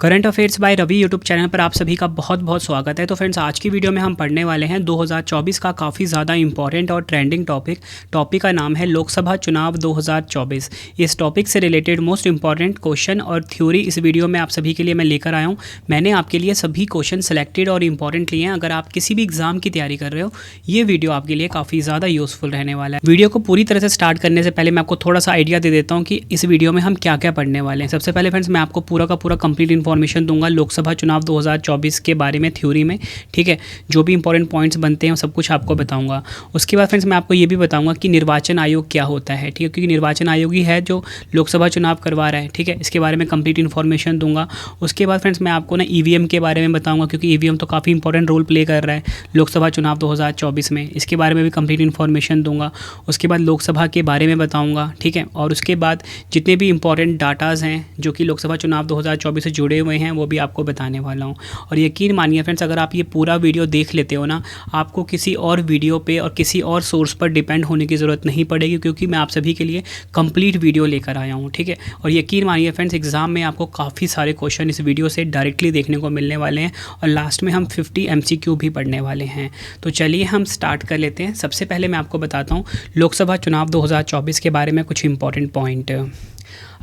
Current affairs by Ravi YouTube channel पर आप सभी का बहुत बहुत स्वागत है। तो फ्रेंड्स, आज की वीडियो में हम पढ़ने वाले हैं 2024 का काफ़ी ज़्यादा इंपॉर्टेंट और ट्रेंडिंग टॉपिक का नाम है लोकसभा चुनाव 2024। इस टॉपिक से रिलेटेड मोस्ट इंपॉर्टेंट क्वेश्चन और थ्योरी इस वीडियो में आप सभी के लिए मैं लेकर आया हूँ। मैंने आपके लिए सभी क्वेश्चन सेलेक्टेड और इंपॉर्टेंट लिए हैं। अगर आप किसी भी एग्जाम की तैयारी कर रहे हो, ये वीडियो आपके लिए काफ़ी ज़्यादा यूज़फुल रहने वाला है। वीडियो को पूरी तरह से स्टार्ट करने से पहले मैं आपको थोड़ा सा आइडिया दे देता हूँ कि इस वीडियो में हम क्या क्या पढ़ने वाले हैं। सबसे पहले फ्रेंड्स, मैं आपको पूरा का पूरा कंप्लीट इन्फॉर्मेशन दूंगा लोकसभा चुनाव 2024 के बारे में थ्योरी में। ठीक है, जो भी इंपॉर्टेंट पॉइंट्स बनते हैं सब कुछ आपको बताऊंगा। उसके बाद फ्रेंड्स, मैं आपको ये भी बताऊंगा कि निर्वाचन आयोग क्या होता है। ठीक है, क्योंकि निर्वाचन आयोग ही है जो लोकसभा चुनाव करवा रहा है। ठीक है, इसके बारे में कंप्लीट इन्फॉर्मेशन दूंगा। उसके बाद फ्रेंड्स, मैं आपको ना ईवीएम के बारे में बताऊंगा, क्योंकि ईवीएम तो काफ़ी इंपॉर्टेंट रोल प्ले कर रहा है लोकसभा चुनाव 2024 में। इसके बारे में भी कंप्लीट इन्फॉर्मेशन दूंगा। उसके बाद लोकसभा के बारे में बताऊँगा। ठीक है, और उसके बाद जितने भी इंपॉर्टेंट डाटाज़ हैं जो कि लोकसभा चुनाव 2024 से जुड़े हुए हैं वो भी आपको बताने वाला हूँ। और यकीन मानिए फ्रेंड्स, अगर आप ये पूरा वीडियो देख लेते हो ना, आपको किसी और वीडियो पे और किसी और सोर्स पर डिपेंड होने की ज़रूरत नहीं पड़ेगी, क्योंकि मैं आप सभी के लिए कंप्लीट वीडियो लेकर आया हूँ। ठीक है, और यकीन मानिए फ्रेंड्स, एग्जाम में आपको काफ़ी सारे क्वेश्चन इस वीडियो से डायरेक्टली देखने को मिलने वाले हैं और लास्ट में हम 50 MCQ भी पढ़ने वाले हैं। तो चलिए हम स्टार्ट कर लेते हैं। सबसे पहले मैं आपको बताता हूँ लोकसभा चुनाव 2024 के बारे में कुछ इंपॉर्टेंट पॉइंट।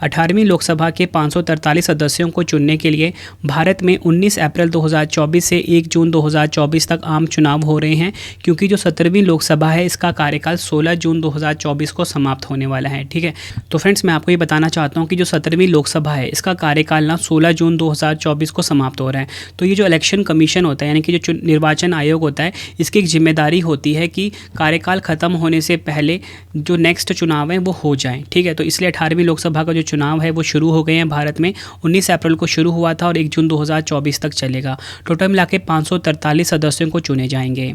18वीं लोकसभा के 543 सदस्यों को चुनने के लिए भारत में 19 अप्रैल 2024 से 1 जून 2024 तक आम चुनाव हो रहे हैं, क्योंकि जो 17वीं लोकसभा है इसका कार्यकाल 16 जून 2024 को समाप्त होने वाला है। ठीक है, तो फ्रेंड्स, मैं आपको ये बताना चाहता हूँ कि जो 17वीं लोकसभा है इसका कार्यकाल ना 16 जून 2024 को समाप्त हो रहा है। तो ये जो इलेक्शन कमीशन होता है, यानी कि जो निर्वाचन आयोग होता है, इसकी एक जिम्मेदारी होती है कि कार्यकाल ख़त्म होने से पहले जो नेक्स्ट चुनाव है वो हो जाए। ठीक है, तो इसलिए 18वीं लोकसभा का जो चुनाव है वो शुरू हो गए हैं भारत में। 19 अप्रैल को शुरू हुआ था और 1 जून 2024 तक चलेगा। टोटल मिला के 543 सदस्यों को चुने जाएंगे।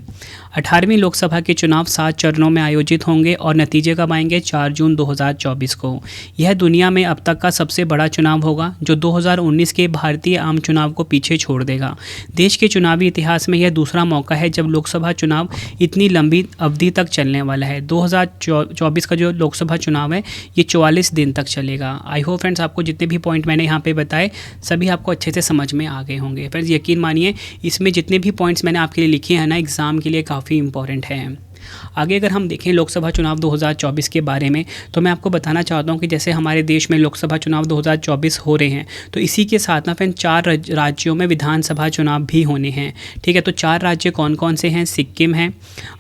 18वीं लोकसभा के चुनाव 7 चरणों में आयोजित होंगे और नतीजे कब आएंगे? 4 जून 2024 को। यह दुनिया में अब तक का सबसे बड़ा चुनाव होगा, जो 2019 के भारतीय आम चुनाव को पीछे छोड़ देगा। देश के चुनावी इतिहास में यह दूसरा मौका है जब लोकसभा चुनाव इतनी लंबी अवधि तक चलने वाला है। 2024 का जो लोकसभा चुनाव है ये 44 दिन तक चलेगा। आई होप फ्रेंड्स, आपको जितने भी पॉइंट मैंने यहाँ पे बताए सभी आपको अच्छे से समझ में आ गए होंगे। फ्रेंड्स, यकीन मानिए इसमें जितने भी पॉइंट्स मैंने आपके लिए लिखे हैं ना, एग्ज़ाम के लिए काफ़ी इंपॉर्टेंट हैं। आगे अगर हम देखें लोकसभा चुनाव 2024 के बारे में, तो मैं आपको बताना चाहता हूं कि जैसे हमारे देश में लोकसभा चुनाव 2024 हो रहे हैं, तो इसी के साथ ना फिर 4 राज्यों में विधानसभा चुनाव भी होने हैं। ठीक है, तो 4 राज्य कौन कौन से हैं? सिक्किम है,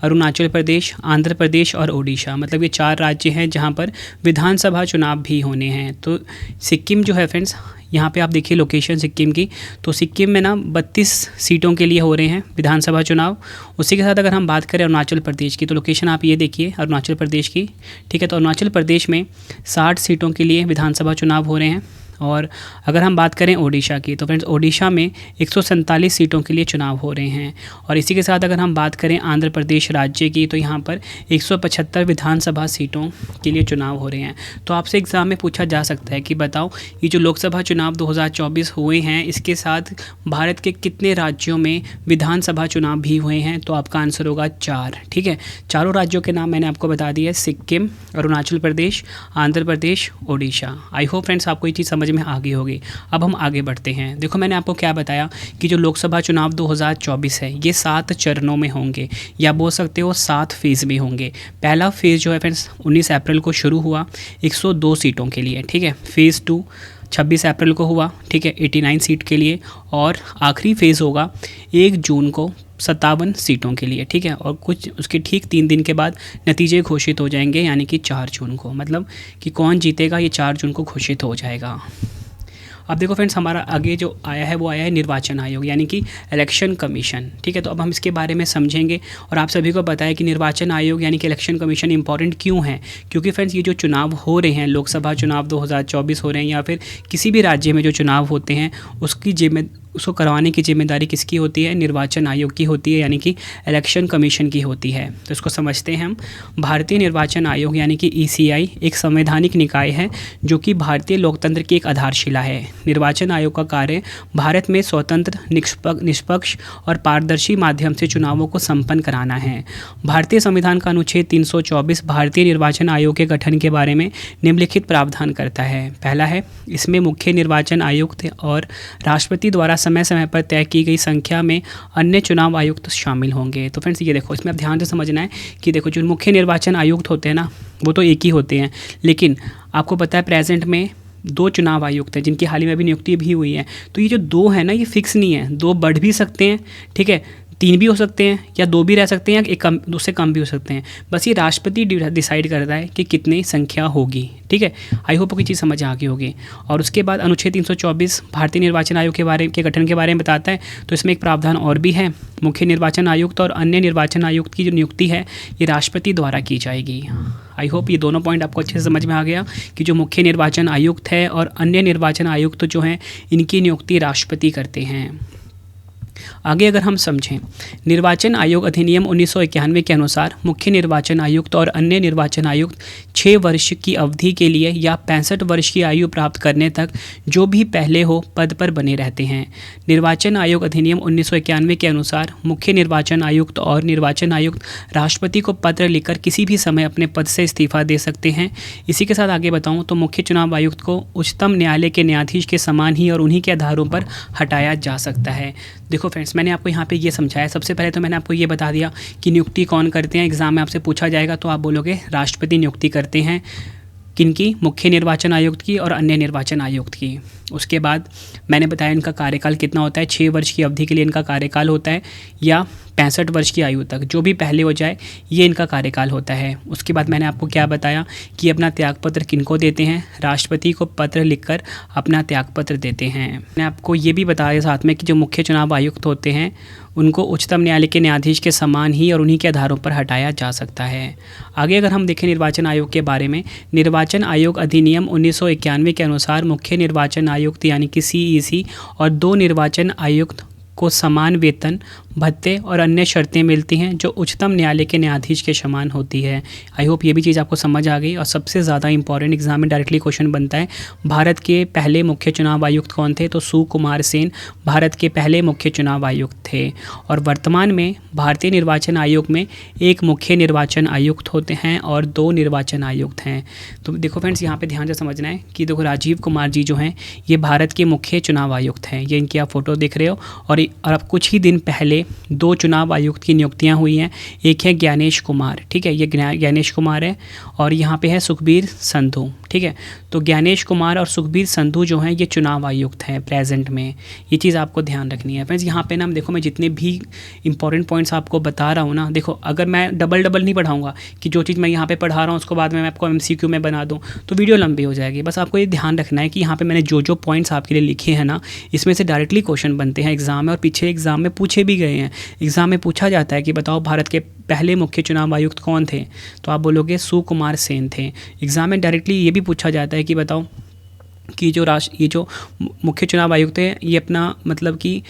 अरुणाचल प्रदेश, आंध्र प्रदेश और ओडिशा। मतलब ये 4 राज्य हैं जहाँ पर विधानसभा चुनाव भी होने हैं। तो सिक्किम जो है फ्रेंड्स, यहाँ पे आप देखिए लोकेशन सिक्किम की, तो सिक्किम में ना 32 सीटों के लिए हो रहे हैं विधानसभा चुनाव। उसी के साथ अगर हम बात करें अरुणाचल प्रदेश की, तो लोकेशन आप ये देखिए अरुणाचल प्रदेश की। ठीक है, तो अरुणाचल प्रदेश में 60 सीटों के लिए विधानसभा चुनाव हो रहे हैं। और अगर हम बात करें ओडिशा की, तो फ्रेंड्स ओडिशा में 147 सीटों के लिए चुनाव हो रहे हैं। और इसी के साथ अगर हम बात करें आंध्र प्रदेश राज्य की, तो यहाँ पर 175 विधानसभा सीटों के लिए चुनाव हो रहे हैं। तो आपसे एग्ज़ाम में पूछा जा सकता है कि बताओ ये जो लोकसभा चुनाव 2024 हुए हैं इसके साथ भारत के कितने राज्यों में विधानसभा चुनाव भी हुए हैं? तो आपका आंसर होगा 4। ठीक है, चारों राज्यों के नाम मैंने आपको बता दिया है, Sikkim, Arunachal Pradesh, Andhra Pradesh, Odisha. I hope friends आपको ये चीज़ समझ में आ गई होगी। अब हम आगे बढ़ते हैं। देखो, मैंने आपको क्या बताया कि जो लोकसभा चुनाव 2024 है ये 7 चरणों में होंगे, या बोल सकते हो 7 फेज़ में होंगे। पहला फेज़ जो है फ्रेंड्स 19 अप्रैल को शुरू हुआ 102 सीटों के लिए। ठीक है, फेज़ 2 26 अप्रैल को हुआ। ठीक है, 89 सीट के लिए। और आखिरी फेज़ होगा 1 जून को 57 सीटों के लिए। ठीक है, और कुछ उसके ठीक 3 दिन के बाद नतीजे घोषित हो जाएंगे, यानी कि 4 जून को। मतलब कि कौन जीतेगा ये 4 जून को घोषित हो जाएगा। अब देखो फ्रेंड्स, हमारा आगे जो आया है वो आया है निर्वाचन आयोग, यानी कि इलेक्शन कमीशन। ठीक है, तो अब हम इसके बारे में समझेंगे। और आप सभी को पता है कि निर्वाचन आयोग यानी कि इलेक्शन कमीशन इंपॉर्टेंट क्यों है? क्योंकि फ्रेंड्स ये जो चुनाव हो रहे हैं, लोकसभा चुनाव 2024 हो रहे हैं, या फिर किसी भी राज्य में जो चुनाव होते हैं उसको करवाने की जिम्मेदारी किसकी होती है? निर्वाचन आयोग की होती है, यानी कि इलेक्शन कमीशन की होती है। तो इसको समझते हैं हम। भारतीय निर्वाचन आयोग यानी कि ECI एक संवैधानिक निकाय है जो कि भारतीय लोकतंत्र की एक आधारशिला है। निर्वाचन आयोग का कार्य भारत में स्वतंत्र, निष्पक्ष और पारदर्शी माध्यम से चुनावों को संपन्न कराना है। भारतीय संविधान का अनुच्छेद 324 भारतीय निर्वाचन आयोग के गठन के बारे में निम्नलिखित प्रावधान करता है। पहला है, इसमें मुख्य निर्वाचन आयुक्त और राष्ट्रपति द्वारा समय समय पर तय की गई संख्या में अन्य चुनाव आयुक्त शामिल होंगे। तो फ्रेंड्स ये देखो, इसमें आप ध्यान से समझना है कि देखो जो मुख्य निर्वाचन आयुक्त होते हैं ना, वो तो एक ही होते हैं, लेकिन आपको पता है प्रेजेंट में 2 चुनाव आयुक्त हैं जिनकी हाल ही में अभी नियुक्ति भी हुई है। तो ये जो 2 है ना, ये फिक्स नहीं है, 2 बढ़ भी सकते हैं, ठीक है, 3 भी हो सकते हैं, या 2 भी रह सकते हैं, या एक कम, उससे कम भी हो सकते हैं। बस ये राष्ट्रपति डिसाइड करता है कि कितनी संख्या होगी, ठीक है। आई होप कोई चीज़ समझ आ गई होगी। और उसके बाद अनुच्छेद 324 भारतीय निर्वाचन आयोग के गठन के बारे में बताता है। तो इसमें एक प्रावधान और भी है, मुख्य निर्वाचन आयुक्त और अन्य निर्वाचन आयुक्त की जो नियुक्ति है ये राष्ट्रपति द्वारा की जाएगी। आई होप ये दोनों पॉइंट आपको अच्छे से समझ में आ गया कि जो मुख्य निर्वाचन आयुक्त है और अन्य निर्वाचन आयुक्त जो हैं इनकी नियुक्ति राष्ट्रपति करते हैं। आगे अगर हम समझें, निर्वाचन आयोग अधिनियम 1991 के अनुसार मुख्य निर्वाचन आयुक्त और अन्य निर्वाचन आयुक्त 6 वर्ष की अवधि के लिए या 65 वर्ष की आयु प्राप्त करने तक जो भी पहले हो पद पर बने रहते हैं। निर्वाचन आयोग अधिनियम 1991 के अनुसार मुख्य निर्वाचन आयुक्त और निर्वाचन आयुक्त राष्ट्रपति को पत्र लिखकर किसी भी समय अपने पद से इस्तीफा दे सकते हैं। इसी के साथ आगे बताऊँ तो मुख्य चुनाव आयुक्त को उच्चतम न्यायालय के न्यायाधीश के समान ही और उन्हीं के आधारों पर हटाया जा सकता है। देखो फ्रेंड्स, मैंने आपको यहाँ पे ये समझाया। सबसे पहले तो मैंने आपको ये बता दिया कि नियुक्ति कौन करते हैं। एग्ज़ाम में आपसे पूछा जाएगा तो आप बोलोगे राष्ट्रपति नियुक्ति करते हैं। किनकी? मुख्य निर्वाचन आयुक्त की और अन्य निर्वाचन आयुक्त की। उसके बाद मैंने बताया इनका कार्यकाल कितना होता है, 6 वर्ष की अवधि के लिए इनका कार्यकाल होता है, या 65 वर्ष की आयु तक जो भी पहले हो जाए ये इनका कार्यकाल होता है। उसके बाद मैंने आपको क्या बताया कि अपना त्यागपत्र किनको देते हैं? राष्ट्रपति को पत्र लिखकर अपना त्यागपत्र देते हैं। मैंने आपको ये भी बताया साथ में कि जो मुख्य चुनाव आयुक्त होते हैं उनको उच्चतम न्यायालय के न्यायाधीश के समान ही और उन्हीं के आधारों पर हटाया जा सकता है। आगे अगर हम देखें निर्वाचन आयोग के बारे में, निर्वाचन आयोग अधिनियम 1991 के अनुसार मुख्य निर्वाचन आयुक्त यानी कि CEC और 2 निर्वाचन आयुक्त को समान वेतन, भत्ते और अन्य शर्तें मिलती हैं जो उच्चतम न्यायालय के न्यायाधीश के समान होती है। आई होप ये भी चीज़ आपको समझ आ गई। और सबसे ज़्यादा इंपॉर्टेंट एग्जाम में डायरेक्टली क्वेश्चन बनता है, भारत के पहले मुख्य चुनाव आयुक्त कौन थे? तो सुकुमार सेन भारत के पहले मुख्य चुनाव आयुक्त थे। और वर्तमान में भारतीय निर्वाचन आयोग में 1 मुख्य निर्वाचन आयुक्त होते हैं और 2 निर्वाचन आयुक्त हैं। तो देखो फ्रेंड्स, यहाँ पर ध्यान से समझना है कि देखो राजीव कुमार जी जो हैं ये भारत के मुख्य चुनाव आयुक्त हैं। ये इनकी आप फ़ोटो देख रहे हो। और अब कुछ ही दिन पहले 2 चुनाव आयुक्त की नियुक्तियां हुई हैं। एक है ज्ञानेश कुमार, ठीक है, ये ज्ञानेश कुमार है, और यहाँ पे है सुखबीर संधू, ठीक है। तो ज्ञानेश कुमार और सुखबीर संधू जो हैं ये चुनाव आयुक्त हैं प्रेजेंट में। ये चीज़ आपको ध्यान रखनी है फ्रेंड्स। यहाँ पे ना देखो, मैं जितने भी इंपॉर्टेंट पॉइंट्स आपको बता रहा हूँ ना, देखो अगर मैं डबल नहीं पढ़ाऊँगा कि जो चीज़ मैं यहाँ पे पढ़ा रहा हूँ उसको बाद में मैं आपको MCQ में बना दूँ तो वीडियो लंबी हो जाएगी। बस आपको ये ध्यान रखना है कि यहाँ पर मैंने जो पॉइंट्स आपके लिए लिखे हैं ना, इसमें से डायरेक्टली क्वेश्चन बनते हैं एग्जाम में, और पीछे एग्जाम में पूछे भी गए हैं। एग्जाम में पूछा जाता है कि बताओ भारत के पहले मुख्य चुनाव आयुक्त कौन थे? तो आप बोलोगे सुकुमार सेन थे। एग्जाम में डायरेक्टली ये भी पूछा जाता है कि बताओ कि ये जो मुख्य चुनाव आयुक्त है ये अपना मतलब कि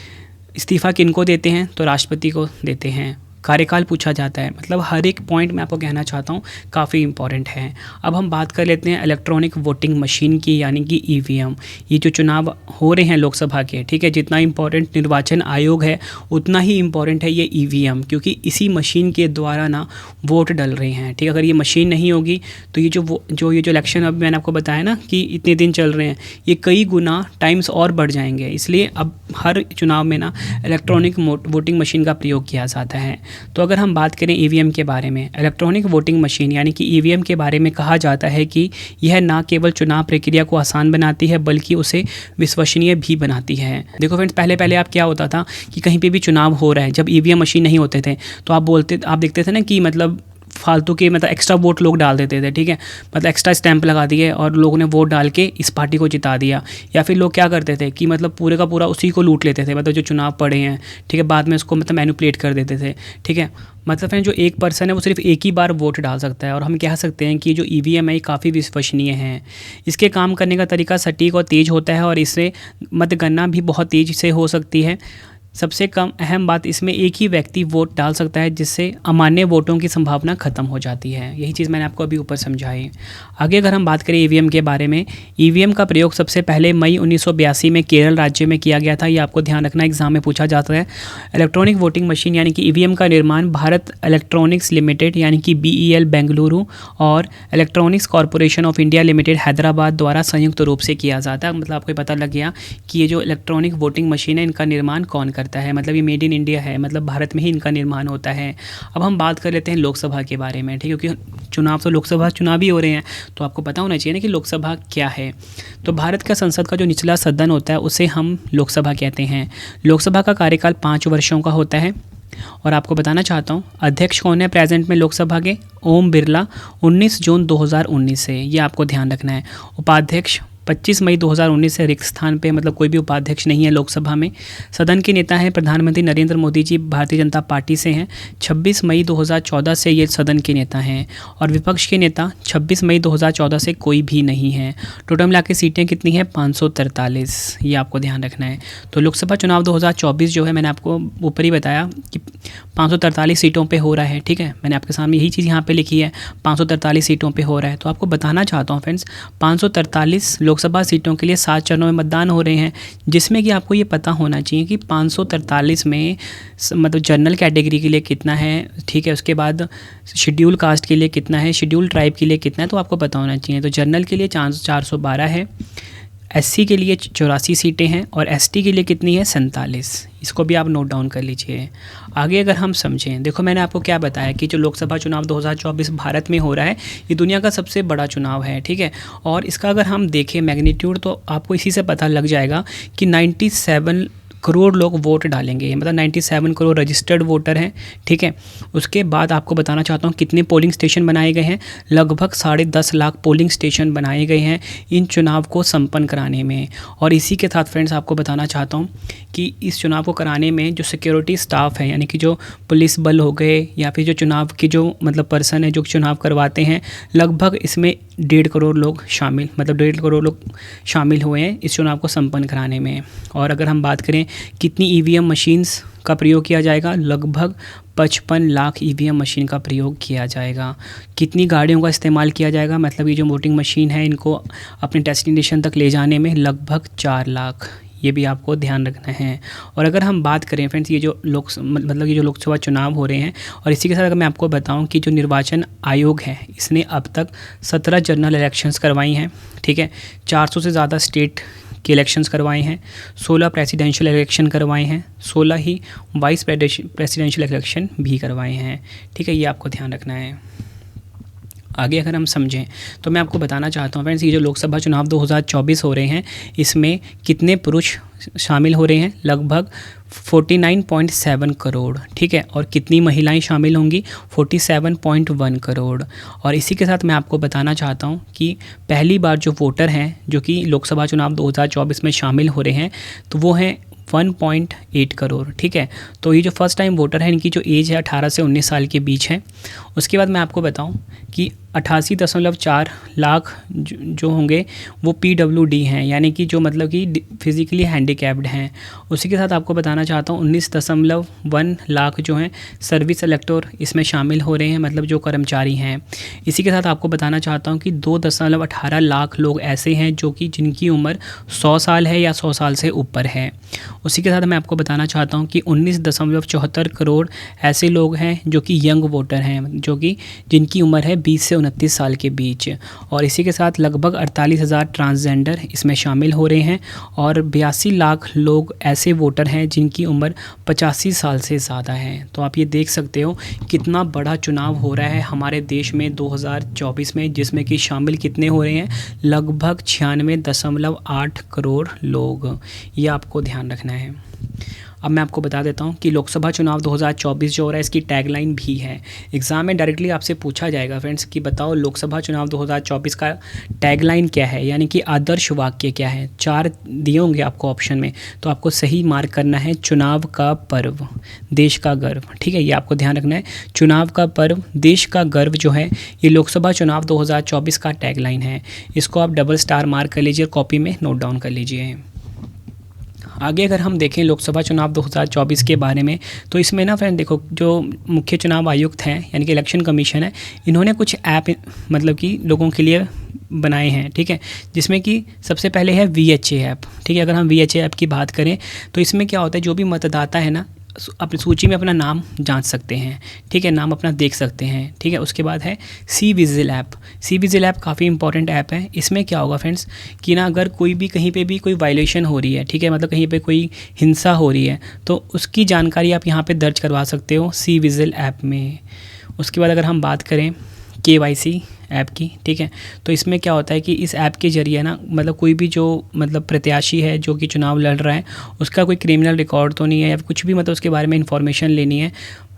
इस्तीफ़ा किनको देते हैं? तो राष्ट्रपति को देते हैं। कार्यकाल पूछा जाता है। मतलब हर एक पॉइंट मैं आपको कहना चाहता हूँ काफ़ी इंपॉर्टेंट है। अब हम बात कर लेते हैं इलेक्ट्रॉनिक वोटिंग मशीन की, यानी कि EVM। ये जो चुनाव हो रहे हैं लोकसभा के, ठीक है, जितना इंपॉर्टेंट निर्वाचन आयोग है उतना ही इंपॉर्टेंट है ये EVM, क्योंकि इसी मशीन के द्वारा ना वोट डल रहे हैं, ठीक है। अगर ये मशीन नहीं होगी तो ये जो इलेक्शन अब मैंने आपको बताया ना कि इतने दिन चल रहे हैं, ये कई गुना टाइम्स और बढ़ जाएंगे। इसलिए अब हर चुनाव में ना इलेक्ट्रॉनिक वोटिंग मशीन का प्रयोग किया जाता है। तो अगर हम बात करें EVM के बारे में, इलेक्ट्रॉनिक वोटिंग मशीन यानी कि EVM के बारे में कहा जाता है कि यह न केवल चुनाव प्रक्रिया को आसान बनाती है बल्कि उसे विश्वसनीय भी बनाती है। देखो फ्रेंड्स, पहले आप क्या होता था कि कहीं पे भी चुनाव हो रहा है, जब EVM मशीन नहीं होते थे तो आप देखते थे ना कि मतलब फालतू के मतलब एक्स्ट्रा वोट लोग डाल देते थे, ठीक है, मतलब एक्स्ट्रा स्टैंप लगा दिए और लोगों ने वोट डाल के इस पार्टी को जिता दिया। या फिर लोग क्या करते थे कि मतलब पूरे का पूरा उसी को लूट लेते थे, मतलब जो चुनाव पड़े हैं, ठीक है, बाद में उसको मतलब मैनिपुलेट कर देते थे, ठीक है। मतलब फ्रेंड जो एक पर्सन है वो सिर्फ एक ही बार वोट डाल सकता है, और हम कह सकते हैं कि जो ईवीएम है ये काफ़ी विश्वसनीय है। इसके काम करने का तरीका सटीक और तेज़ होता है, और इससे मतगणना भी बहुत तेज़ से हो सकती है। सबसे कम अहम बात इसमें एक ही व्यक्ति वोट डाल सकता है, जिससे अमान्य वोटों की संभावना ख़त्म हो जाती है। यही चीज़ मैंने आपको अभी ऊपर समझाई। आगे अगर हम बात करें ईवीएम के बारे में, ईवीएम का प्रयोग सबसे पहले मई 1982 में केरल राज्य में किया गया था। ये आपको ध्यान रखना, एग्जाम में पूछा जाता है। इलेक्ट्रॉनिक वोटिंग मशीन यानी कि ईवीएम का निर्माण भारत इलेक्ट्रॉनिक्स लिमिटेड यानी कि BEL बेंगलुरु और electronics corporation of India limited Hyderabad द्वारा संयुक्त रूप से किया जाता है। मतलब आपको पता लग गया कि ये जो इलेक्ट्रॉनिक वोटिंग मशीन है इनका निर्माण कौन करता है, मतलब ये मेड इन इंडिया है, मतलब भारत में ही इनका निर्माण होता है। अब हम बात कर लेते हैं लोकसभा के बारे में, ठीक है, क्योंकि चुनाव तो लोकसभा चुनाव ही हो रहे हैं, तो आपको पता होना चाहिए ना कि लोकसभा क्या है। तो भारत का संसद का जो निचला सदन होता है उसे हम लोकसभा कहते हैं। लोकसभा का कार्यकाल 5 वर्षों का होता है। और आपको बताना चाहता हूँ अध्यक्ष कौन है प्रेजेंट में लोकसभा के, ओम बिरला, 19 जून 2019 से, ये आपको ध्यान रखना है। उपाध्यक्ष 25 मई 2019 से रिक्त स्थान पे, मतलब कोई भी उपाध्यक्ष नहीं है लोकसभा में। सदन के नेता हैं प्रधानमंत्री नरेंद्र मोदी जी, भारतीय जनता पार्टी से हैं। 26 मई 2014 से ये सदन के नेता हैं। और विपक्ष के नेता 26 मई 2014 से कोई भी नहीं है। टोटल मिला के सीटें कितनी हैं, 543, ये आपको ध्यान रखना है। तो लोकसभा चुनाव 2024 जो है मैंने आपको ऊपर ही बताया कि 543 सीटों पे हो रहा है, ठीक है। मैंने आपके सामने यही चीज़ यहाँ पे लिखी है, 543 सीटों पे हो रहा है। तो आपको बताना चाहता हूँ फ्रेंड्स, 543 लोकसभा सीटों के लिए 7 चरणों में मतदान हो रहे हैं, जिसमें कि आपको ये पता होना चाहिए कि 543 में मतलब जनरल कैटेगरी के लिए कितना है, ठीक है, उसके बाद शेड्यूल कास्ट के लिए कितना है, शेड्यूल ट्राइब के लिए कितना है, तो आपको पता होना चाहिए। तो जनरल के लिए 412 है, SC के लिए 84 सीटें हैं, और ST के लिए कितनी है, 47। इसको भी आप नोट डाउन कर लीजिए। आगे अगर हम समझें, देखो मैंने आपको क्या बताया कि जो लोकसभा चुनाव 2024 भारत में हो रहा है ये दुनिया का सबसे बड़ा चुनाव है, ठीक है। और इसका अगर हम देखें मैग्नीट्यूड, तो आपको इसी से पता लग जाएगा कि 97 करोड़ लोग वोट डालेंगे, मतलब 97 करोड़ रजिस्टर्ड वोटर हैं, ठीक है। उसके बाद आपको बताना चाहता हूँ कितने पोलिंग स्टेशन बनाए गए हैं, लगभग 10.5 लाख पोलिंग स्टेशन बनाए गए हैं इन चुनाव को संपन्न कराने में। और इसी के साथ फ्रेंड्स आपको बताना चाहता हूँ कि इस चुनाव को कराने में जो सिक्योरिटी स्टाफ है, यानी कि जो पुलिस बल हो गए या फिर जो चुनाव की जो मतलब पर्सन है जो चुनाव करवाते हैं, लगभग इसमें 1.5 करोड़ लोग शामिल, मतलब 1.5 करोड़ लोग शामिल हुए हैं इस चुनाव को संपन्न कराने में। और अगर हम बात करें कितनी ईवीएम मशीन्स का प्रयोग किया जाएगा, लगभग 55 लाख ईवीएम मशीन का प्रयोग किया जाएगा। कितनी गाड़ियों का इस्तेमाल किया जाएगा, मतलब ये जो वोटिंग मशीन है इनको अपने डेस्टिनेशन तक ले जाने में लगभग 4 लाख, ये भी आपको ध्यान रखना है। और अगर हम बात करें फ्रेंड्स ये जो मतलब ये जो लोकसभा चुनाव हो रहे हैं, और इसी के साथ अगर मैं आपको बताऊं कि जो निर्वाचन आयोग है इसने अब तक 17 जनरल इलेक्शंस करवाई हैं, ठीक है, 400 से ज़्यादा स्टेट के इलेक्शंस करवाए हैं, 16 प्रेसिडेंशियल इलेक्शन करवाए हैं, 16 ही वाइस प्रेसिडेंशियल इलेक्शन भी करवाए हैं, ठीक है, ये आपको ध्यान रखना है। आगे अगर हम समझें तो मैं आपको बताना चाहता हूँ फ्रेंड्स ये जो लोकसभा चुनाव 2024 हो रहे हैं इसमें कितने पुरुष शामिल हो रहे हैं, लगभग 49.7 करोड़, ठीक है। और कितनी महिलाएं शामिल होंगी, 47.1 करोड़। और इसी के साथ मैं आपको बताना चाहता हूं कि पहली बार जो वोटर हैं जो कि लोकसभा चुनाव 2024 में शामिल हो रहे हैं तो वो हैं 1.8 करोड़, ठीक है। तो ये जो फर्स्ट टाइम वोटर है इनकी जो एज है 18 से 19 साल के बीच है। उसके बाद मैं आपको बताऊं कि 88.4 लाख जो होंगे वो PWD हैं, यानी कि जो मतलब कि फिज़िकली हैंडीकैप्ड हैं। उसी के साथ आपको बताना चाहता हूँ 19.1 लाख जो हैं सर्विस इलेक्टर इसमें शामिल हो रहे हैं, मतलब जो कर्मचारी हैं। इसी के साथ आपको बताना चाहता हूँ कि 2.18 लाख लोग ऐसे हैं जो कि जिनकी उम्र 100 साल है या 100 साल से ऊपर है। उसी के साथ मैं आपको बताना चाहता हूँ कि 19.74 करोड़ ऐसे लोग हैं जो कि यंग वोटर हैं, जो कि जिनकी उम्र है 20 से 29 साल के बीच। और इसी के साथ लगभग 48,000 ट्रांसजेंडर इसमें शामिल हो रहे हैं, और 82 लाख लोग ऐसे वोटर हैं जिनकी उम्र 85 साल से ज़्यादा है। तो आप ये देख सकते हो कितना बड़ा चुनाव हो रहा है हमारे देश में 2024 में, जिसमें कि शामिल कितने हो रहे हैं, लगभग 96.8 करोड़ लोग। ये आपको ध्यान रखना है। अब मैं आपको बता देता हूँ कि लोकसभा चुनाव 2024 जो हो रहा है इसकी टैगलाइन भी है। एग्ज़ाम में डायरेक्टली आपसे पूछा जाएगा फ्रेंड्स कि बताओ लोकसभा चुनाव 2024 का टैगलाइन क्या है, यानी कि आदर्श वाक्य क्या है। 4 दिए होंगे आपको ऑप्शन में, तो आपको सही मार्क करना है चुनाव का पर्व, देश का गर्व। ठीक है, ये आपको ध्यान रखना है। चुनाव का पर्व, देश का गर्व जो है ये लोकसभा चुनाव 2024 का टैगलाइन है। इसको आप डबल स्टार मार्क कर लीजिए, कॉपी में नोट डाउन कर लीजिए। आगे अगर हम देखें लोकसभा चुनाव 2024 के बारे में, तो इसमें ना फ्रेंड देखो, जो मुख्य चुनाव आयुक्त हैं यानी कि इलेक्शन कमीशन है, इन्होंने कुछ ऐप मतलब कि लोगों के लिए बनाए हैं। ठीक है, जिसमें कि सबसे पहले है VHA ऐप। ठीक है, अगर हम VHA ऐप की बात करें तो इसमें क्या होता है, जो भी मतदाता है ना अपनी सूची में अपना नाम जांच सकते हैं। ठीक है, नाम अपना देख सकते हैं। ठीक है, उसके बाद है C vigil app. C vigil app काफ़ी इंपॉर्टेंट ऐप है। इसमें क्या होगा फ्रेंड्स कि ना अगर कोई भी कहीं पे भी कोई वायलेशन हो रही है, ठीक है, मतलब कहीं पे कोई हिंसा हो रही है, तो उसकी जानकारी आप यहाँ पे दर्ज करवा सकते हो सी विजिल ऐप में। उसके बाद अगर हम बात करें KYC ऐप की, ठीक है, तो इसमें क्या होता है कि इस ऐप के ज़रिए ना मतलब कोई भी जो मतलब प्रत्याशी है जो कि चुनाव लड़ रहा है, उसका कोई क्रिमिनल रिकॉर्ड तो नहीं है या कुछ भी मतलब उसके बारे में इंफॉर्मेशन लेनी है,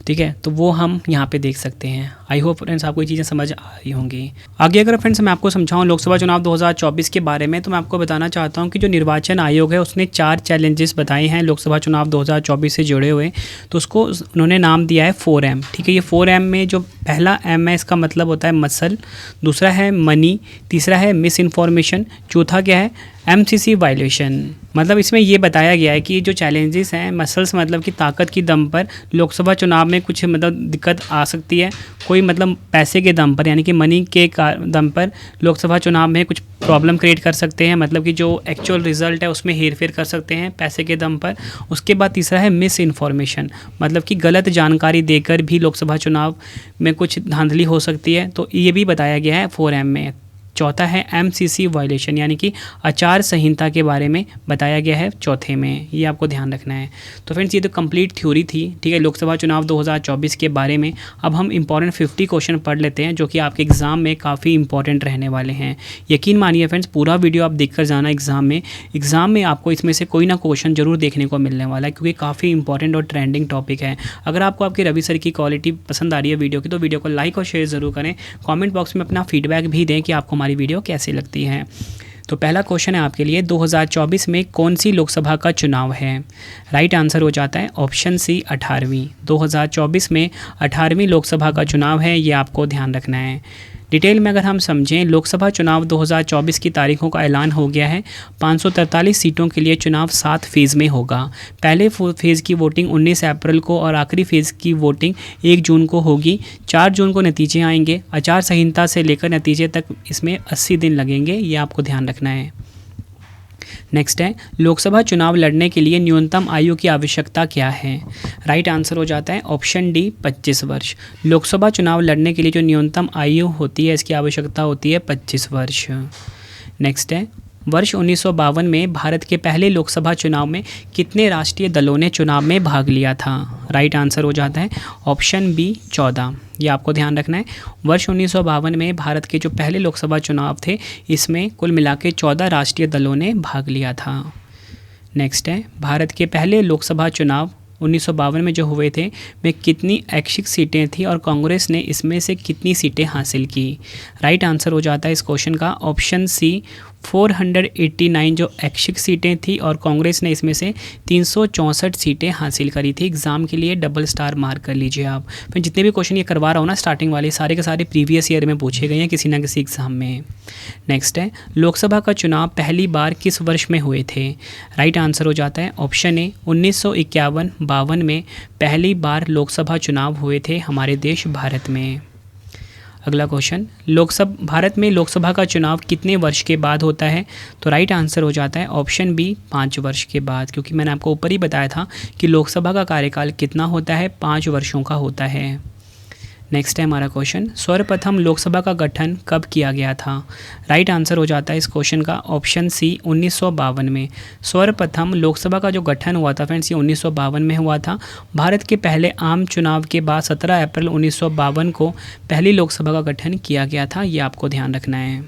ठीक है, तो वो हम यहाँ पे देख सकते हैं। आई होप फ्रेंड्स आपको ये चीज़ें समझ आ रही होंगी। आगे अगर फ्रेंड्स मैं आपको समझाऊँ लोकसभा चुनाव 2024 के बारे में, तो मैं आपको बताना चाहता हूँ कि जो निर्वाचन आयोग है उसने 4 चैलेंजेस बताए हैं लोकसभा चुनाव 2024 से जुड़े हुए, तो उसको उन्होंने नाम दिया है 4M। ठीक है, ये 4M में जो पहला M है इसका मतलब होता है मसल, दूसरा है मनी, तीसरा है मिस इन्फॉर्मेशन, चौथा क्या है MCC वायलेशन। मतलब इसमें ये बताया गया है कि जो चैलेंजेस हैं, मसल्स मतलब कि ताकत की दम पर लोकसभा चुनाव में कुछ मतलब दिक्कत आ सकती है, कोई मतलब पैसे के दम पर यानी कि मनी के दम पर लोकसभा चुनाव में कुछ प्रॉब्लम क्रिएट कर सकते हैं, मतलब कि जो एक्चुअल रिजल्ट है उसमें हेरफेर कर सकते हैं पैसे के दम पर। उसके बाद तीसरा है मिस इन्फॉर्मेशन, मतलब कि गलत जानकारी देकर भी लोकसभा चुनाव में कुछ धांधली हो सकती है, तो ये भी बताया गया है 4M में। चौथा है MCC वायलेशन, यानी कि आचार संहिता के बारे में बताया गया है चौथे में, ये आपको ध्यान रखना है। तो फ्रेंड्स ये तो कंप्लीट थ्योरी थी, ठीक है, लोकसभा चुनाव 2024 के बारे में। अब हम इंपॉर्टेंट 50 क्वेश्चन पढ़ लेते हैं जो कि आपके एग्ज़ाम में काफ़ी इंपॉर्टेंट रहने वाले हैं। यकीन मानिए फ्रेंड्स, पूरा वीडियो आप देख कर जाना एग्ज़ाम में आपको इसमें से कोई ना क्वेश्चन जरूर देखने को मिलने वाला है, क्योंकि काफ़ी इंपॉर्टेंट और ट्रेंडिंग टॉपिक है। अगर आपको आपके रवि सर की क्वालिटी पसंद आ रही है वीडियो की, तो वीडियो को लाइक और शेयर ज़रूर करें। कॉमेंट बॉक्स में अपना फीडबैक भी दें कि आपको हमारी वीडियो कैसी लगती है। तो पहला क्वेश्चन है आपके लिए, 2024 में कौन सी लोकसभा का चुनाव है। राइट आंसर हो जाता है ऑप्शन सी 18वीं। 2024 में 18वीं लोकसभा का चुनाव है, ये आपको ध्यान रखना है। डिटेल में अगर हम समझें, लोकसभा चुनाव 2024 की तारीखों का ऐलान हो गया है। 543 सीटों के लिए चुनाव 7 फेज़ में होगा। पहले फेज़ की वोटिंग 19 अप्रैल को और आखिरी फेज़ की वोटिंग 1 जून को होगी। 4 जून को नतीजे आएंगे। आचार संहिता से लेकर नतीजे तक इसमें 80 दिन लगेंगे, ये आपको ध्यान रखना है। नेक्स्ट है, लोकसभा चुनाव लड़ने के लिए न्यूनतम आयु की आवश्यकता क्या है। राइट आंसर हो जाता है ऑप्शन डी 25 वर्ष। लोकसभा चुनाव लड़ने के लिए जो न्यूनतम आयु होती है इसकी आवश्यकता होती है 25 वर्ष। नेक्स्ट है, वर्ष 1952 में भारत के पहले लोकसभा चुनाव में कितने राष्ट्रीय दलों ने चुनाव में भाग लिया था। राइट आंसर हो जाता है ऑप्शन बी 14। ये आपको ध्यान रखना है। वर्ष 1952 में भारत के जो पहले लोकसभा चुनाव थे इसमें कुल मिला के 14 राष्ट्रीय दलों ने भाग लिया था। नेक्स्ट है, भारत के पहले लोकसभा चुनाव 1952 में जो हुए थे में कितनी ऐच्छिक सीटें थी और कांग्रेस ने इसमें से कितनी सीटें हासिल की। राइट आंसर हो जाता है इस क्वेश्चन का ऑप्शन सी 489 जो ऐच्छिक सीटें थी और कांग्रेस ने इसमें से 364 सीटें हासिल करी थी। एग्जाम के लिए डबल स्टार मार्क कर लीजिए आप। फिर जितने भी क्वेश्चन ये करवा रहा हूँ ना स्टार्टिंग वाले, सारे के सारे प्रीवियस ईयर में पूछे गए हैं किसी ना किसी एग्जाम में। नेक्स्ट है, लोकसभा का चुनाव पहली बार किस वर्ष में हुए थे। राइट आंसर हो जाता है ऑप्शन ए 1951-52 में पहली बार लोकसभा चुनाव हुए थे हमारे देश भारत में। अगला क्वेश्चन, भारत में लोकसभा का चुनाव कितने वर्ष के बाद होता है। तो राइट आंसर हो जाता है ऑप्शन बी 5 वर्ष के बाद, क्योंकि मैंने आपको ऊपर ही बताया था कि लोकसभा का कार्यकाल कितना होता है, 5 वर्षों का होता है। नेक्स्ट है हमारा क्वेश्चन, सर्वप्रथम लोकसभा का गठन कब किया गया था। राइट आंसर हो जाता है इस क्वेश्चन का ऑप्शन सी 1952 में। सर्वप्रथम लोकसभा का जो गठन हुआ था फ्रेंड्स, ये 1952 में हुआ था। भारत के पहले आम चुनाव के बाद 17 अप्रैल 1952 को पहली लोकसभा का गठन किया गया था, ये आपको ध्यान रखना है।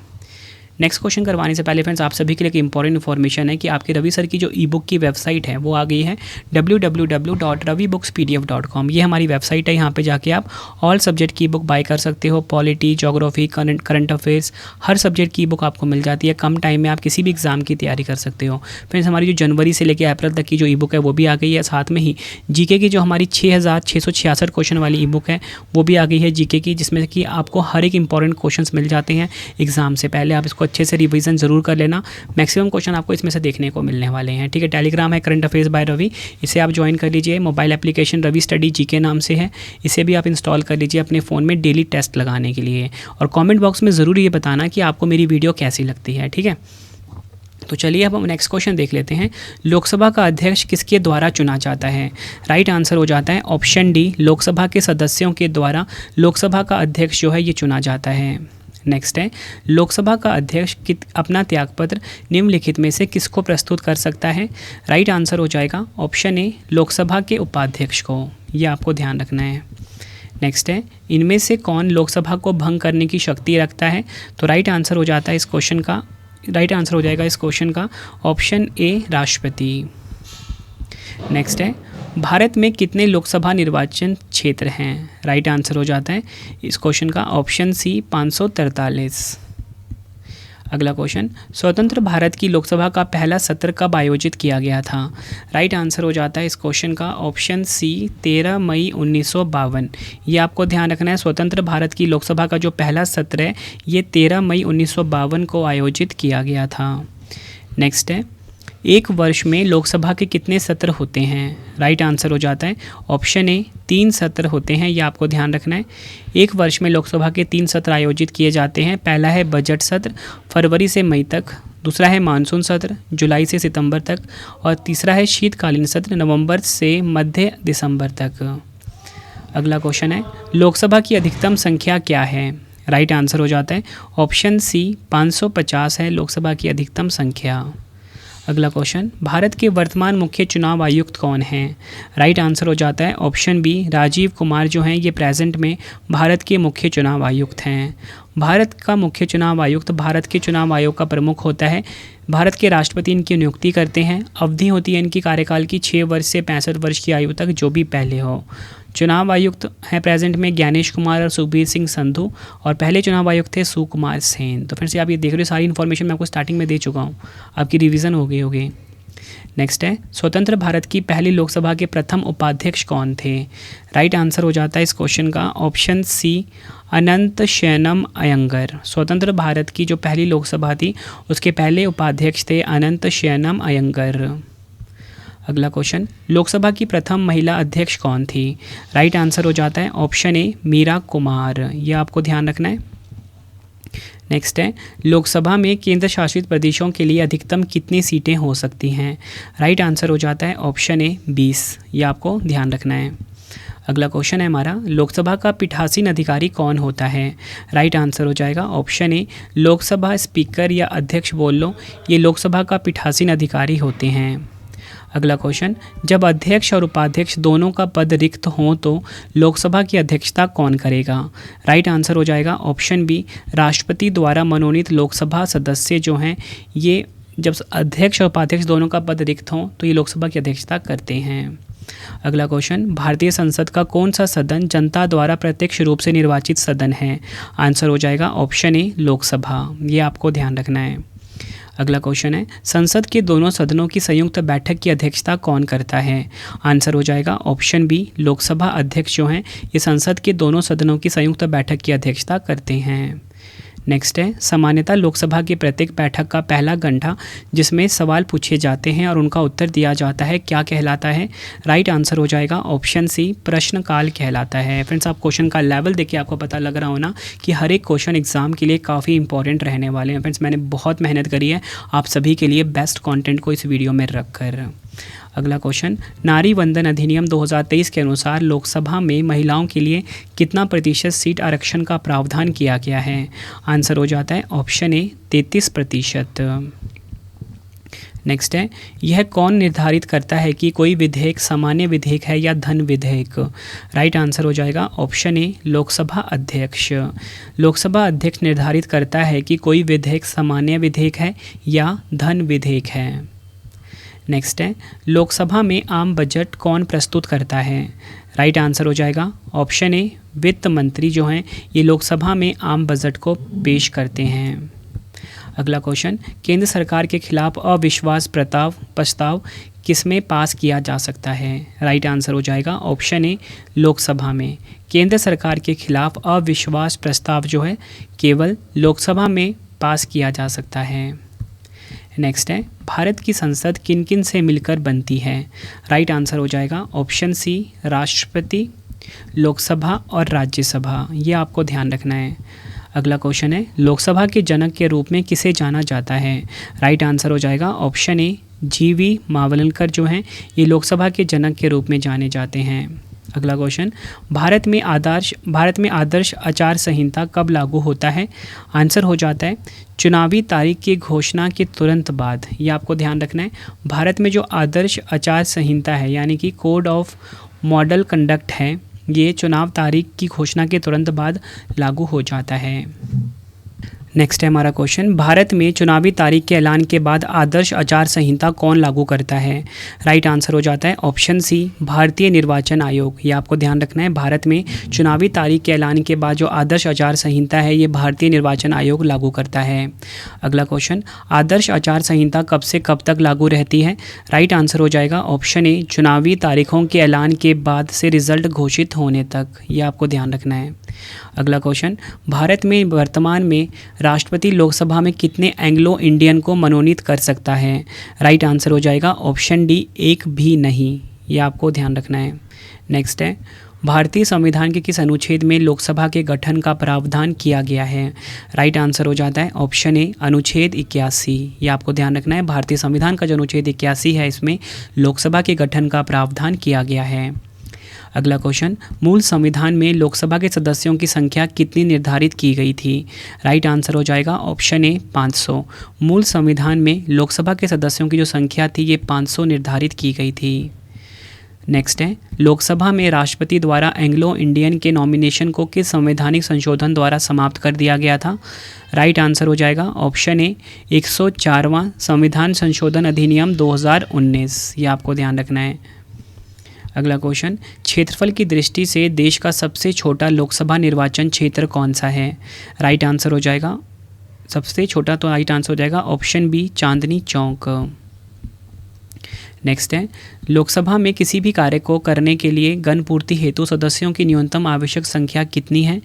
नेक्स्ट क्वेश्चन करवाने से पहले फ्रेंड्स आप सभी के लिए एक इंपॉर्टेंट इन्फॉर्मेशन है कि आपके रवि सर की जो ई बुक की वेबसाइट है वो आ गई है www.ravibookspdf.com। ये हमारी वेबसाइट है, यहाँ पे जाके आप ऑल सब्जेक्ट की बुक बाय कर सकते हो। पॉलिटी, ज्योग्राफी, करंट अफेयर्स, हर सब्जेक्ट की बुक आपको मिल जाती है। कम टाइम में आप किसी भी एग्जाम की तैयारी कर सकते हो। फ्रेंड्स हमारी जो जनवरी से लेकर अप्रैल तक की जो ई बुक है वो भी आ गई है। साथ में ही जीके की जो हमारी 6666 क्वेश्चन वाली ई बुक है वो भी आ गई है जीके की, जिसमें कि आपको हर एक इंपॉर्टेंट क्वेश्चंस मिल जाते हैं एग्जाम से पहले। आप इसको अच्छे से रिवीजन जरूर कर लेना, मैक्सिमम क्वेश्चन आपको इसमें से देखने को मिलने वाले हैं। ठीक है, टेलीग्राम है करंट अफेयर्स बाय रवि, इसे आप ज्वाइन कर लीजिए। Mobile application Ravi study GK नाम से है, इसे भी आप इंस्टॉल कर लीजिए अपने फ़ोन में डेली टेस्ट लगाने के लिए। और कमेंट बॉक्स में ज़रूर ये बताना कि आपको मेरी वीडियो कैसी लगती है। ठीक है, तो चलिए अब हम नेक्स्ट क्वेश्चन देख लेते हैं। लोकसभा का अध्यक्ष किसके द्वारा चुना जाता है? राइट आंसर हो जाता है ऑप्शन डी, लोकसभा के सदस्यों के द्वारा लोकसभा का अध्यक्ष जो है ये चुना जाता है। नेक्स्ट है, लोकसभा का अध्यक्ष अपना त्यागपत्र निम्नलिखित में से किसको प्रस्तुत कर सकता है? राइट आंसर हो जाएगा ऑप्शन ए, लोकसभा के उपाध्यक्ष को। ये आपको ध्यान रखना है। नेक्स्ट है, इनमें से कौन लोकसभा को भंग करने की शक्ति रखता है? तो राइट आंसर हो जाता है इस क्वेश्चन का, राइट आंसर हो जाएगा इस क्वेश्चन का ऑप्शन ए, राष्ट्रपति। नेक्स्ट है, भारत में कितने लोकसभा निर्वाचन क्षेत्र हैं? राइट आंसर हो जाता है इस क्वेश्चन का ऑप्शन सी, 543। अगला क्वेश्चन, स्वतंत्र भारत की लोकसभा का पहला सत्र कब आयोजित किया गया था? राइट आंसर हो जाता है इस क्वेश्चन का ऑप्शन सी, 13 मई 1952। ये आपको ध्यान रखना है, स्वतंत्र भारत की लोकसभा का जो पहला सत्र है ये 13 मई 1952 को आयोजित किया गया था। नेक्स्ट है, एक वर्ष में लोकसभा के कितने सत्र होते हैं? राइट आंसर हो जाता है ऑप्शन ए, 3 सत्र होते हैं। ये आपको ध्यान रखना है, एक वर्ष में लोकसभा के 3 सत्र आयोजित किए जाते हैं। पहला है बजट सत्र, फरवरी से मई तक। दूसरा है मानसून सत्र, जुलाई से सितंबर तक। और तीसरा है शीतकालीन सत्र, नवंबर से मध्य दिसंबर तक। अगला क्वेश्चन है, लोकसभा की अधिकतम संख्या क्या है? राइट आंसर हो जाता है ऑप्शन सी, 550 है लोकसभा की अधिकतम संख्या। अगला क्वेश्चन, भारत के वर्तमान मुख्य चुनाव आयुक्त कौन हैं? राइट आंसर हो जाता है ऑप्शन बी, राजीव कुमार जो हैं ये प्रेजेंट में भारत के मुख्य चुनाव आयुक्त हैं। भारत का मुख्य चुनाव आयुक्त भारत के चुनाव आयोग का प्रमुख होता है। भारत के राष्ट्रपति इनकी नियुक्ति करते हैं। अवधि होती है इनकी कार्यकाल की 6 वर्ष से 65 वर्ष की आयु तक, जो भी पहले हो। चुनाव आयुक्त हैं प्रेजेंट में ज्ञानेश कुमार और सुखबीर सिंह संधू, और पहले चुनाव आयुक्त थे सुकुमार सेन। तो फिर से आप ये देख रहे हो, सारी इन्फॉर्मेशन मैं आपको स्टार्टिंग में दे चुका हूँ, आपकी रिवीजन हो गई होगी। नेक्स्ट है, स्वतंत्र भारत की पहली लोकसभा के प्रथम उपाध्यक्ष कौन थे? राइट आंसर हो जाता है इस क्वेश्चन का ऑप्शन सी, अनंत शयनम अयंगर। स्वतंत्र भारत की जो पहली लोकसभा थी उसके पहले उपाध्यक्ष थे अनंत शयनम अयंगर। अगला क्वेश्चन, लोकसभा की प्रथम महिला अध्यक्ष कौन थी? राइट आंसर हो जाता है ऑप्शन ए, मीरा कुमार। ये आपको ध्यान रखना है। नेक्स्ट है, लोकसभा में केंद्र शासित प्रदेशों के लिए अधिकतम कितनी सीटें हो सकती हैं? राइट आंसर हो जाता है ऑप्शन ए, 20। ये आपको ध्यान रखना है। अगला क्वेश्चन है हमारा, लोकसभा का पीठासीन अधिकारी कौन होता है? राइट आंसर हो जाएगा ऑप्शन ए, लोकसभा स्पीकर या अध्यक्ष बोल लो, ये लोकसभा का पीठासीन अधिकारी होते हैं। अगला क्वेश्चन, जब अध्यक्ष और उपाध्यक्ष दोनों का पद रिक्त हो तो लोकसभा की अध्यक्षता कौन करेगा? राइट आंसर हो जाएगा ऑप्शन बी, राष्ट्रपति द्वारा मनोनीत लोकसभा सदस्य जो हैं ये जब अध्यक्ष और उपाध्यक्ष दोनों का पद रिक्त हो तो ये लोकसभा की अध्यक्षता करते हैं। अगला क्वेश्चन, भारतीय संसद का कौन सा सदन जनता द्वारा प्रत्यक्ष रूप से निर्वाचित सदन है? आंसर हो जाएगा ऑप्शन ए, लोकसभा। ये आपको ध्यान रखना है। अगला क्वेश्चन है, संसद के दोनों सदनों की संयुक्त बैठक की अध्यक्षता कौन करता है? आंसर हो जाएगा ऑप्शन बी, लोकसभा अध्यक्ष जो हैं ये संसद के दोनों सदनों की संयुक्त बैठक की अध्यक्षता करते हैं। नेक्स्ट है, सामान्यतः लोकसभा की प्रत्येक बैठक का पहला घंटा जिसमें सवाल पूछे जाते हैं और उनका उत्तर दिया जाता है क्या कहलाता है? राइट आंसर हो जाएगा ऑप्शन सी, प्रश्नकाल कहलाता है। फ्रेंड्स, आप क्वेश्चन का लेवल देखिए, आपको पता लग रहा हो ना कि हर एक क्वेश्चन एग्जाम के लिए काफ़ी इंपॉर्टेंट रहने वाले हैं। फ्रेंड्स, मैंने बहुत मेहनत करी है आप सभी के लिए बेस्ट कंटेंट को इस वीडियो में रखकर। अगला क्वेश्चन, नारी वंदन अधिनियम 2023 के अनुसार लोकसभा में महिलाओं के लिए कितना प्रतिशत सीट आरक्षण का प्रावधान किया गया है? आंसर हो जाता है ऑप्शन ए, 33%। नेक्स्ट है, यह कौन निर्धारित करता है कि कोई विधेयक सामान्य विधेयक है या धन विधेयक? राइट आंसर हो जाएगा ऑप्शन ए लोकसभा अध्यक्ष। लोकसभा अध्यक्ष निर्धारित करता है कि कोई विधेयक सामान्य विधेयक है या धन विधेयक है। नेक्स्ट है, लोकसभा में आम बजट कौन प्रस्तुत करता है? राइट आंसर हो जाएगा ऑप्शन ए वित्त मंत्री जो हैं ये लोकसभा में आम बजट को पेश करते हैं। अगला क्वेश्चन, केंद्र सरकार के खिलाफ अविश्वास प्रस्ताव किसमें पास किया जा सकता है? राइट आंसर हो जाएगा ऑप्शन ए लोकसभा में। केंद्र सरकार के खिलाफ अविश्वास प्रस्ताव जो है केवल लोकसभा में पास किया जा सकता है। नेक्स्ट है, भारत की संसद किन किन से मिलकर बनती है? राइट आंसर हो जाएगा ऑप्शन सी राष्ट्रपति, लोकसभा और राज्यसभा। ये आपको ध्यान रखना है। अगला क्वेश्चन है, लोकसभा के जनक के रूप में किसे जाना जाता है? राइट आंसर हो जाएगा ऑप्शन ए जीवी मावलंकर जो हैं ये लोकसभा के जनक के रूप में जाने जाते हैं। अगला क्वेश्चन, भारत में आदर्श आचार संहिता कब लागू होता है? आंसर हो जाता है चुनावी तारीख की घोषणा के तुरंत बाद। ये आपको ध्यान रखना है। भारत में जो आदर्श आचार संहिता है यानी कि कोड ऑफ मॉडल कंडक्ट है ये चुनाव तारीख की घोषणा के तुरंत बाद लागू हो जाता है। नेक्स्ट है हमारा क्वेश्चन, भारत में चुनावी तारीख के ऐलान के बाद आदर्श आचार संहिता कौन लागू करता है? राइट आंसर हो जाता है ऑप्शन सी भारतीय निर्वाचन आयोग। ये आपको ध्यान रखना है। भारत में चुनावी तारीख के ऐलान के बाद जो आदर्श आचार संहिता है ये भारतीय निर्वाचन आयोग लागू करता है। अगला क्वेश्चन, आदर्श आचार संहिता कब से कब तक लागू रहती है? राइट आंसर हो जाएगा ऑप्शन ए चुनावी तारीखों के ऐलान के बाद से रिजल्ट घोषित होने तक। ये आपको ध्यान रखना है। अगला क्वेश्चन, भारत में वर्तमान में राष्ट्रपति लोकसभा में कितने एंग्लो इंडियन को मनोनीत कर सकता है? राइट आंसर हो जाएगा ऑप्शन डी एक भी नहीं। ये आपको ध्यान रखना है। नेक्स्ट है, भारतीय संविधान के किस अनुच्छेद में लोकसभा के गठन का प्रावधान किया गया है? राइट आंसर हो जाता है ऑप्शन ए अनुच्छेद 81। ये आपको ध्यान रखना है। भारतीय संविधान का जो अनुच्छेद 81 है इसमें लोकसभा के गठन का प्रावधान किया गया है। अगला क्वेश्चन, मूल संविधान में लोकसभा के सदस्यों की संख्या कितनी निर्धारित की गई थी? राइट आंसर हो जाएगा ऑप्शन ए 500। मूल संविधान में लोकसभा के सदस्यों की जो संख्या थी ये 500 निर्धारित की गई थी। नेक्स्ट है, लोकसभा में राष्ट्रपति द्वारा एंग्लो इंडियन के नॉमिनेशन को किस संवैधानिक संशोधन द्वारा समाप्त कर दिया गया था? राइट आंसर हो जाएगा ऑप्शन ए 104वां संविधान संशोधन अधिनियम 2019। ये आपको ध्यान रखना है। अगला क्वेश्चन, क्षेत्रफल की दृष्टि से देश का सबसे छोटा लोकसभा निर्वाचन क्षेत्र कौन सा है? राइट आंसर हो जाएगा सबसे छोटा तो राइट आंसर हो जाएगा option B Chandni Chowk. Next है, लोकसभा में किसी भी कार्य को करने के लिए गणपूर्ति हेतु सदस्यों की न्यूनतम आवश्यक संख्या कितनी है?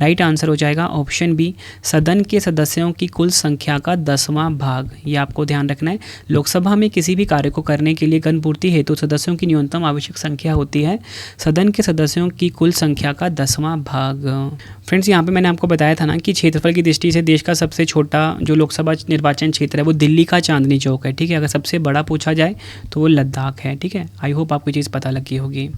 राइट आंसर हो जाएगा ऑप्शन बी सदन के सदस्यों की कुल संख्या का 10वां भाग। ये आपको ध्यान रखना है। लोकसभा में किसी भी कार्य को करने के लिए गणपूर्ति हेतु सदस्यों की न्यूनतम आवश्यक संख्या होती है सदन के सदस्यों की कुल संख्या का 10वां भाग। फ्रेंड्स, यहाँ पे मैंने आपको बताया था ना कि क्षेत्रफल की दृष्टि से देश का सबसे छोटा जो लोकसभा निर्वाचन क्षेत्र है वो दिल्ली का चांदनी चौक है। ठीक है, अगर सबसे बड़ा पूछा जाए तो वो लद्दाख है। ठीक है, आई होप आपको चीज़ पता लगी होगी।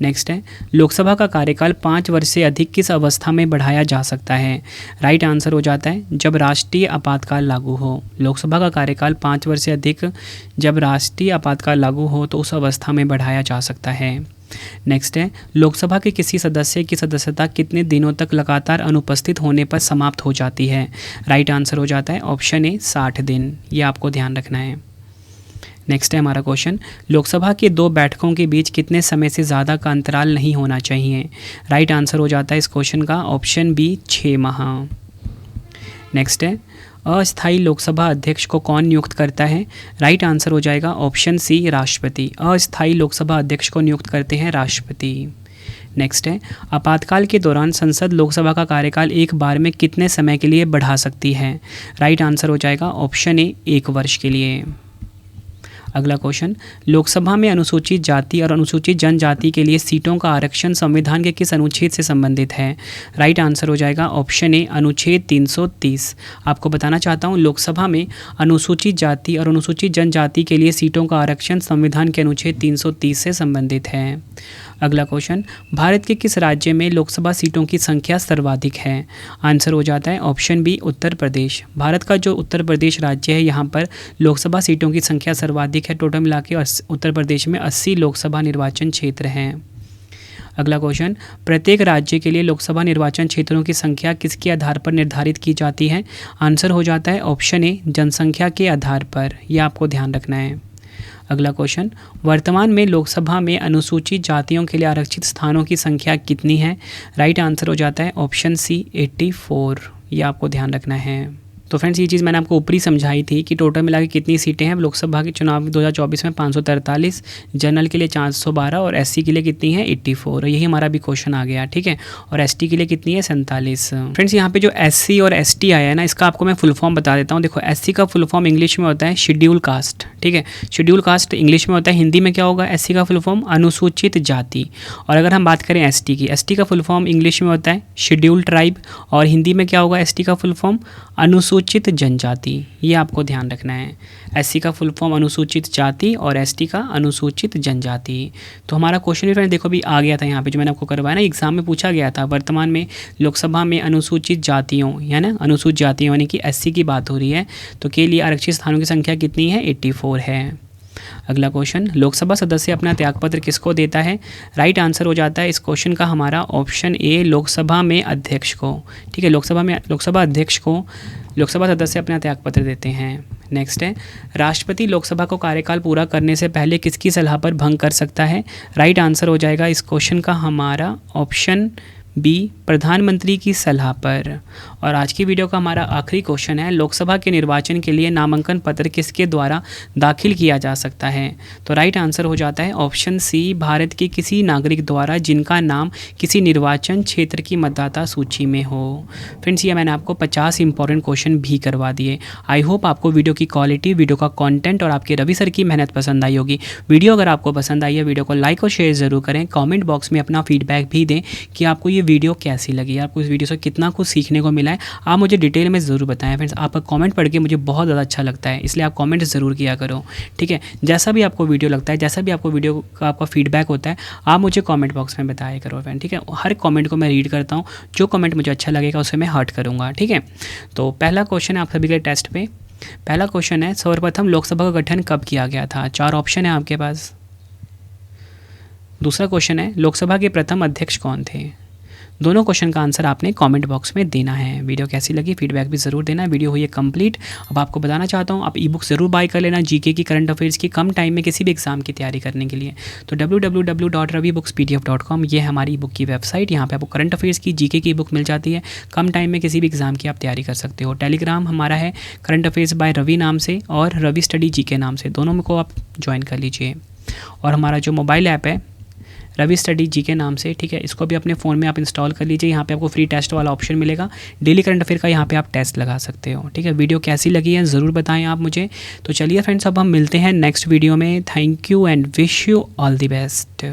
नेक्स्ट है, लोकसभा का कार्यकाल 5 वर्ष से अधिक किस अवस्था में बढ़ाया जा सकता है? राइट आंसर हो जाता है जब राष्ट्रीय आपातकाल लागू हो। लोकसभा का कार्यकाल 5 वर्ष से अधिक जब राष्ट्रीय आपातकाल लागू हो तो उस अवस्था में बढ़ाया जा सकता है। नेक्स्ट है, लोकसभा के किसी सदस्य की सदस्यता कितने दिनों तक लगातार अनुपस्थित होने पर समाप्त हो जाती है? राइट आंसर हो जाता है ऑप्शन ए 60 दिन। ये आपको ध्यान रखना है। नेक्स्ट है हमारा क्वेश्चन, लोकसभा के 2 बैठकों के बीच कितने समय से ज़्यादा का अंतराल नहीं होना चाहिए? राइट आंसर हो जाता है इस क्वेश्चन का ऑप्शन बी 6 माह। नेक्स्ट है, अस्थायी लोकसभा अध्यक्ष को कौन नियुक्त करता है? राइट आंसर हो जाएगा ऑप्शन सी राष्ट्रपति। अस्थायी लोकसभा अध्यक्ष को नियुक्त करते हैं राष्ट्रपति। नेक्स्ट है, आपातकाल के दौरान संसद लोकसभा का कार्यकाल एक बार में कितने समय के लिए बढ़ा सकती है? राइट आंसर हो जाएगा ऑप्शन ए 1 वर्ष के लिए। अगला क्वेश्चन, लोकसभा में अनुसूचित जाति और अनुसूचित जनजाति के लिए सीटों का आरक्षण संविधान के किस अनुच्छेद से संबंधित है? राइट आंसर हो जाएगा ऑप्शन ए अनुच्छेद 330। आपको बताना चाहता हूँ लोकसभा में अनुसूचित जाति और अनुसूचित जनजाति के लिए सीटों का आरक्षण संविधान के अनुच्छेद 330 से संबंधित है। अगला क्वेश्चन, भारत के किस राज्य में लोकसभा सीटों की संख्या सर्वाधिक है? आंसर हो जाता है ऑप्शन बी उत्तर प्रदेश। भारत का जो उत्तर प्रदेश राज्य है यहाँ पर लोकसभा सीटों की संख्या सर्वाधिक है। टोटल मिला के उत्तर प्रदेश में 80 लोकसभा निर्वाचन क्षेत्र हैं। अगला क्वेश्चन, प्रत्येक राज्य के लिए लोकसभा निर्वाचन क्षेत्रों की संख्या किसके आधार पर निर्धारित की जाती है? आंसर हो जाता है ऑप्शन ए जनसंख्या के आधार पर। यह आपको ध्यान रखना है। अगला क्वेश्चन, वर्तमान में लोकसभा में अनुसूचित जातियों के लिए आरक्षित स्थानों की संख्या कितनी है? राइट आंसर हो जाता है ऑप्शन सी 84। यह आपको ध्यान रखना है। तो फ्रेंड्स ये चीज़ मैंने आपको ऊपरी समझाई थी कि टोटल मिला के कितनी सीटें हैं लोकसभा के चुनाव 2024 में 543, जनरल के लिए 412 और एससी के लिए कितनी है 84। यही हमारा भी क्वेश्चन आ गया, ठीक है। और एसटी के लिए कितनी है 47। फ्रेंड्स यहाँ पे जो एससी और एसटी आया है ना, इसका आपको मैं फुल फॉर्म बता देता हूँ। देखो एससी का फुल फॉर्म इंग्लिश में होता है शेड्यूल कास्ट, ठीक है। शेड्यूल कास्ट इंग्लिश में होता है, हिंदी में क्या होगा? एससी का फुल फॉर्म अनुसूचित जाति। और अगर हम बात करें एसटी की, एसटी का फुल फॉर्म इंग्लिश में होता है शेड्यूल ट्राइब और हिंदी में क्या होगा? एसटी का फुल फॉर्म अनुसूचित जनजाति। ये आपको ध्यान रखना है। एससी का फुल फॉर्म अनुसूचित जाति और एसटी का अनुसूचित जनजाति। तो हमारा क्वेश्चन भी फ्रेंड देखो अभी आ गया था यहाँ पे, जो मैंने आपको करवाया ना, एग्जाम में पूछा गया था। वर्तमान में लोकसभा में अनुसूचित जातियों है ना, अनुसूचित जातियों यानी कि एससी की बात हो रही है, तो के लिए आरक्षित स्थानों की संख्या कितनी है? 84 है। अगला क्वेश्चन, लोकसभा सदस्य अपना त्यागपत्र किसको देता है? राइट आंसर हो जाता है इस क्वेश्चन का हमारा ऑप्शन ए लोकसभा में अध्यक्ष को, ठीक है। लोकसभा अध्यक्ष को लोकसभा सदस्य अपना त्यागपत्र देते हैं। नेक्स्ट है, राष्ट्रपति लोकसभा को कार्यकाल पूरा करने से पहले किसकी सलाह पर भंग कर सकता है? राइट आंसर हो जाएगा इस क्वेश्चन का हमारा ऑप्शन बी प्रधानमंत्री की सलाह पर। और आज की वीडियो का हमारा आखिरी क्वेश्चन है, लोकसभा के निर्वाचन के लिए नामांकन पत्र किसके द्वारा दाखिल किया जा सकता है? तो राइट आंसर हो जाता है ऑप्शन सी भारत के किसी नागरिक द्वारा जिनका नाम किसी निर्वाचन क्षेत्र की मतदाता सूची में हो। फ्रेंड्स ये मैंने आपको 50 इंपॉर्टेंट क्वेश्चन भी करवा दिए। आई होप आपको वीडियो की क्वालिटी, वीडियो का कॉन्टेंट और आपके रवि सर की मेहनत पसंद आई होगी। वीडियो अगर आपको पसंद आई है, वीडियो को लाइक और शेयर ज़रूर करें। कॉमेंट बॉक्स में अपना फीडबैक भी दें कि आपको ये वीडियो कैसी लगी, आपको इस वीडियो से कितना कुछ सीखने को मिला है, आप मुझे डिटेल में ज़रूर बताएं। फ्रेंड्स आपका कमेंट पढ़ के मुझे बहुत ज़्यादा अच्छा लगता है, इसलिए आप कमेंट ज़रूर किया करो, ठीक है। जैसा भी आपको वीडियो लगता है, जैसा भी आपको वीडियो का आपका फीडबैक होता है, आप मुझे कमेंट बॉक्स में बताया करो फ्रेंड, ठीक है। हर कमेंट को मैं रीड करता हूँ, जो कमेंट मुझे अच्छा लगेगा उसे मैं हार्ट करूँगा, ठीक है। तो पहला क्वेश्चन है आप सभी के टेस्ट पे। पहला क्वेश्चन है, सर्वप्रथम लोकसभा का गठन कब किया गया था? 4 ऑप्शन है आपके पास। दूसरा क्वेश्चन है, लोकसभा के प्रथम अध्यक्ष कौन थे? दोनों क्वेश्चन का आंसर आपने कमेंट बॉक्स में देना है। वीडियो कैसी लगी फीडबैक भी ज़रूर देना। वीडियो हुई है कंप्लीट। अब आपको बताना चाहता हूँ, आप ई बुक ज़रूर बाय कर लेना जीके की, करंट अफेयर्स की, कम टाइम में किसी भी एग्जाम की तैयारी करने के लिए। तो www.ravibooks.pdf.com ये हमारी ई बुक की वेबसाइट। यहाँ पे आपको करंट अफेयर्स की, जीके की बुक मिल जाती है। कम टाइम में किसी भी एग्जाम की आप तैयारी कर सकते हो। टेलीग्राम हमारा है करंट अफेयर्स बाय रवि नाम से और रवि स्टडी जीके नाम से, दोनों में को आप ज्वाइन कर लीजिए। और हमारा जो मोबाइल ऐप है रवि स्टडी जीके नाम से, ठीक है, इसको भी अपने फ़ोन में आप इंस्टॉल कर लीजिए। यहाँ पे आपको फ्री टेस्ट वाला ऑप्शन मिलेगा, डेली करंट अफेयर का यहाँ पे आप टेस्ट लगा सकते हो, ठीक है। वीडियो कैसी लगी है ज़रूर बताएं आप मुझे। तो चलिए फ्रेंड्स अब हम मिलते हैं नेक्स्ट वीडियो में। Thank you and wish you all the best.